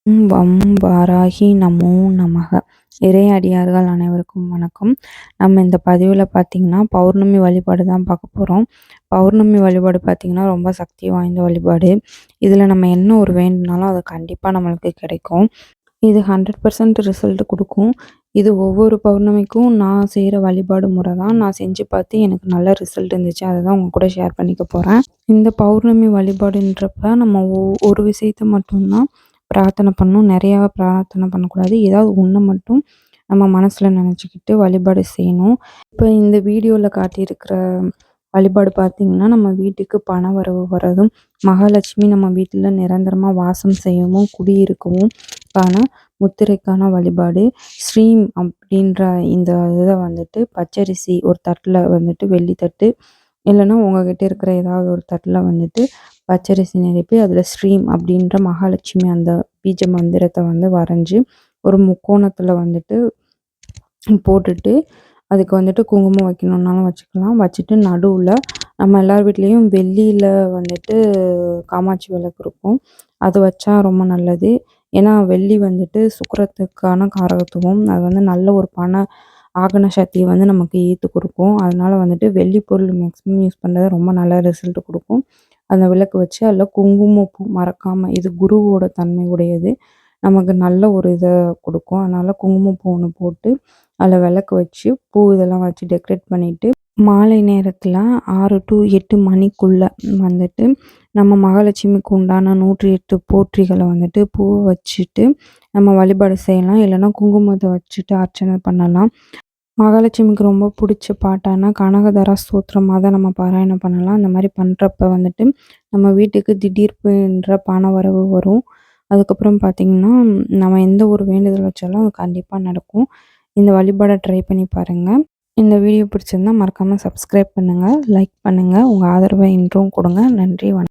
வம் வாராகி நமோ நமக. இறை அடியார்கள் அனைவருக்கும் வணக்கம். நம்ம இந்த பதிவில் பார்த்திங்கன்னா பௌர்ணமி வழிபாடு தான் பார்க்க போகிறோம். பௌர்ணமி வழிபாடு பார்த்திங்கன்னா ரொம்ப சக்தி வாய்ந்த வழிபாடு. இதில் நம்ம என்ன ஒரு வேண்டுனாலும் அது கண்டிப்பாக நம்மளுக்கு கிடைக்கும். இது 100% ரிசல்ட் கொடுக்கும். இது ஒவ்வொரு பௌர்ணமிக்கும் நான் செய்கிற வழிபாடு முறை தான். நான் செஞ்சு பார்த்து எனக்கு நல்ல ரிசல்ட் இருந்துச்சு. அதை தான் உங்கள் கூட ஷேர் பண்ணிக்க போகிறேன். இந்த பௌர்ணமி வழிபாடுன்றப்ப நம்ம ஒரு விஷயத்தை மட்டும்தான் பிரார்த்தனை பண்ணணும். நிறையா பிரார்த்தனை பண்ணக்கூடாது. ஏதாவது ஒன்று மட்டும் நம்ம மனசில் நினச்சிக்கிட்டு வழிபாடு செய்யணும். இப்போ இந்த வீடியோவில் காட்டியிருக்கிற வழிபாடு பார்த்திங்கன்னா, நம்ம வீட்டுக்கு பண வரவு வரதும், மகாலட்சுமி நம்ம வீட்டில் நிரந்தரமாக வாசம் செய்யவும் குடியிருக்கவும் முத்திரைக்கான வழிபாடு. ஸ்ரீம் அப்படின்ற இந்த இதை வந்துட்டு பச்சரிசி ஒரு தட்டில் வந்துட்டு, வெள்ளி தட்டு இல்லைன்னா உங்ககிட்ட இருக்கிற ஏதாவது ஒரு தட்டில் வந்துட்டு பச்சரிசி நிரப்பி அதில் ஸ்ரீம் அப்படின்ற மகாலட்சுமி அந்த பீஜ மந்திரத்தை வந்து வரைஞ்சி ஒரு முக்கோணத்தில் வந்துட்டு போட்டுட்டு அதுக்கு வந்துட்டு குங்குமம் வைக்கணுன்னாலும் வச்சுக்கலாம். வச்சுட்டு நடுவில் நம்ம எல்லார் வீட்லேயும் வெள்ளியில் வந்துட்டு காமாட்சி விளக்கு இருக்கும். அது வச்சா ரொம்ப நல்லது. ஏன்னா வெள்ளி வந்துட்டு சுக்கிரத்துக்கான காரகத்துவம். அது வந்து நல்ல ஒரு ஆகன சக்தியை வந்து நமக்கு ஈர்த்து கொடுக்கும். அதனால வந்துட்டு வெள்ளி பொருள் மேக்ஸிமம் யூஸ் பண்ணுறது ரொம்ப நல்ல ரிசல்ட் கொடுக்கும். அந்த விளக்கு வச்சு அதில் குங்குமப்பூ மறக்காமல், இது குருவோட தன்மை உடையது, நமக்கு நல்ல ஒரு இதை கொடுக்கும். அதனால் குங்குமப்பூ ஒன்று போட்டு அதில் விளக்கு வச்சு பூ இதெல்லாம் வச்சு டெக்கரேட் பண்ணிவிட்டு மாலை நேரத்தில் 6 to 8 மணிக்குள்ளே வந்துட்டு நம்ம மகாலட்சுமிக்கு உண்டான 108 போற்றிகளை வந்துட்டு பூவை வச்சுட்டு நம்ம வழிபாடு செய்யலாம். இல்லைன்னா குங்குமத்தை வச்சுட்டு அர்ச்சனை பண்ணலாம். மகாலட்சுமிக்கு ரொம்ப பிடிச்ச பாட்டான கனகதாரா ஸ்தோத்திரமாக தான் நம்ம பாராயணம் பண்ணலாம். அந்த மாதிரி பண்ணுறப்ப வந்துட்டு நம்ம வீட்டுக்கு திடீர்னுன்ற பண வரவு வரும். அதுக்கப்புறம் பார்த்திங்கன்னா, நம்ம எந்த ஒரு வேண்டுதல் வச்சாலும் அது கண்டிப்பாக நடக்கும். இந்த வழிபாடை ட்ரை பண்ணி பாருங்கள். இந்த வீடியோ பிடிச்சிருந்தால் மறக்காமல் சப்ஸ்கிரைப் பண்ணுங்கள், லைக் பண்ணுங்கள், உங்கள் ஆதரவை இன்றும் கொடுங்க. நன்றி, வணக்கம்.